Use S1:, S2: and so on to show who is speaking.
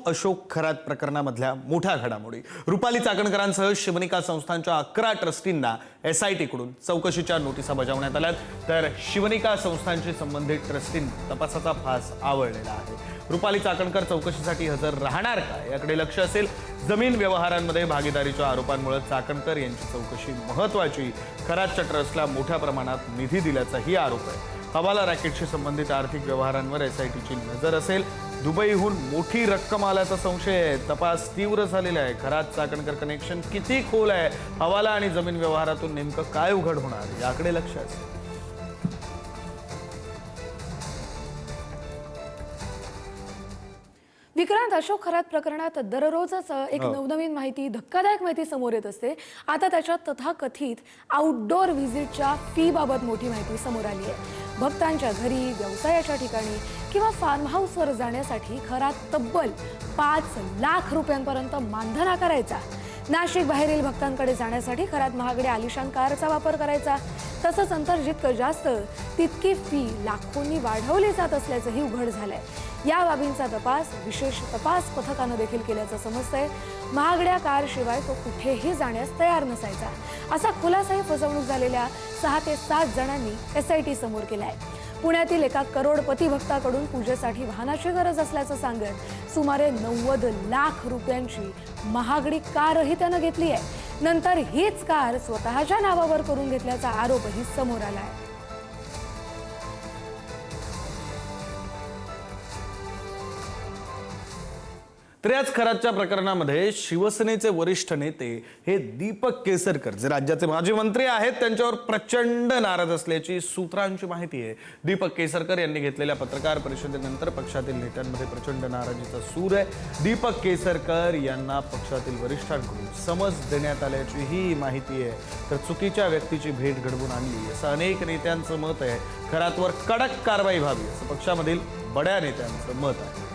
S1: अशोक खरात प्रकरणामधल्या मोठ्या घडामोडी। रुपाली चाकणकरांसह शिवनिका संस्थांच्या 11 ट्रस्टींना SIT कडून चौकशीच्या नोटिसा बजावण्यात आल्यात, तर शिवनिका संस्थांशी संबंधित ट्रस्टींना तपासाचा फास आवळलेला आहे। रुपाली चाकणकर चौकशीसाठी हजर राहणार का याकडे लक्ष असेल। जमीन व्यवहारांमध्ये भागीदारीच्या आरोपांमुळे चाकणकर यांची चौकशी महत्त्वाची। खरातच्या ट्रस्टला मोठ्या प्रमाणात निधी दिल्याचाही आरोप आहे। हवाला रॅकेटशी संबंधित आर्थिक व्यवहारांवर SITची नजर असेल। दुबईहून मोठी रक्कम आल्याचा संशय आहे। तपास तीव्र झालेला आहे। खरात चाकणकर कनेक्शन किती खोल आहे, हवाला आणि जमीन व्यवहारातून नेमकं काय उघड होणार याकडे लक्ष असेल।
S2: विक्रांत, अशोक खरात प्रकरणात दररोजच एक नवनवीन माहिती, धक्कादायक माहिती समोर येत असते। आता त्याच्यात तथाकथित आउटडोर व्हिजिटच्या फी बाबत मोठी माहिती समोर आली आहे। भक्तांच्या घरी, व्यवसायाच्या ठिकाणी किंवा फार्म हाऊसवर जाण्यासाठी खरात तब्बल 5 लाख रुपयांपर्यंत मानधन आकारायचा। नाशिक बाहेरील भक्तांकडे जाण्यासाठी खरात महागड्या आलिशान कारचा वापर करायचा। तसंच अंतर जितकं जास्त तितकी फी लाखोंनी वाढवली जात असल्याचंही उघड झालंय। या बाबींचा तपास विशेष तपास पथकानं देखील केल्याचं समजतंय। महागड्या कारशिवाय तो कुठेही जाण्यास तयार नसायचा, असा खुलासाही फसवणूक झालेल्या 6 ते 7 जणांनी SIT समोर केलाय। पुण्यातील एका करोडपती भक्ताकडून पूजेसाठी वाहनाची गरज असल्याचं सांगत सुमारे 90 लाख रुपयांची महागडी कारही त्यानं घेतली आहे। नंतर हीच कार स्वतःच्या नावावर करून घेतल्याचा आरोपही समोर आलाय।
S1: तर याच खरातच्या प्रकरणामध्ये शिवसेनेचे वरिष्ठ नेते हे दीपक केसरकर, जे राज्याचे माजी मंत्री आहेत, त्यांच्यावर प्रचंड नाराज असल्याची सूत्रांची माहिती आहे। दीपक केसरकर यांनी घेतलेल्या पत्रकार परिषदेनंतर पक्षातील नेत्यांमध्ये प्रचंड नाराजीचा सूर आहे। दीपक केसरकर यांना पक्षातील वरिष्ठांकडून समज देण्यात आल्याची ही माहिती आहे। तर चुकीच्या व्यक्तीची भेट घडवून आणली असं अनेक नेत्यांचं मत आहे। खरातवर कडक कारवाई व्हावी असं पक्षामधील बड्या नेत्यांचं मत आहे।